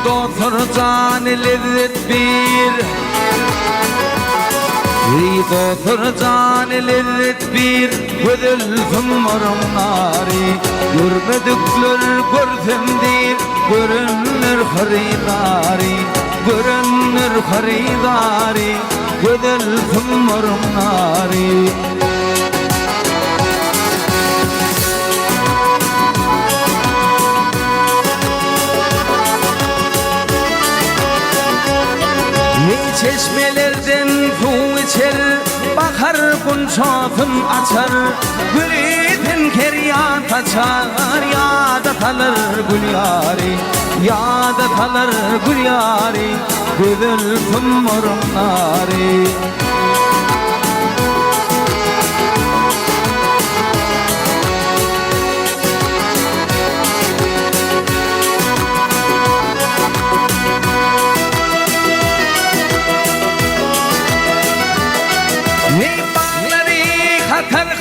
dothur can lezzet bir dothur can lezzet bir Gözülfüm morum nari Görmedikler görsem görünür haridari Görünür haridari Gözülfüm morum nari Çeşmelerden su içer Bakar bunşafın açar Gülüdün keryat açar Yada kalır gül yari Yada kalır gül yari Gözülfüm morum nari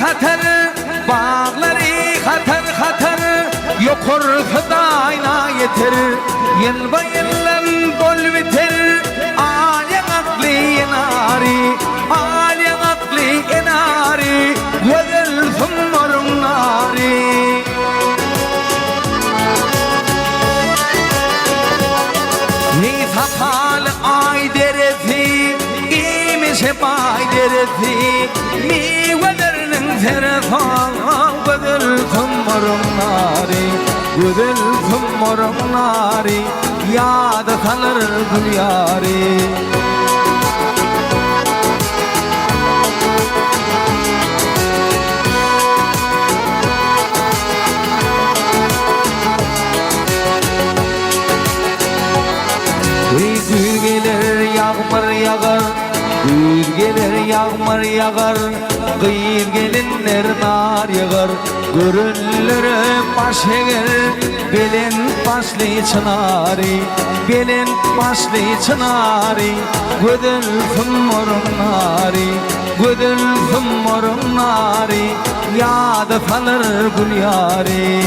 Hatar bağları hatar yokur fıdayna yeter yıl bayılan bol biter alem akli enari alem akli enari Gözülfüm morum nari ni tapal ay derezi imişe bay derezi mi Gözülfüm morum nari Gözülfüm morum nari Yada kalır gül yari Güz gelir yağmur yağar Güz gelir yağmur yağar Kıyır gelinler nar yağar Görünlere baş eğer Belin başlı çınari Belin başlı çınari Gözülfüm morum nari Gözülfüm morum nari Yada kalır gül yari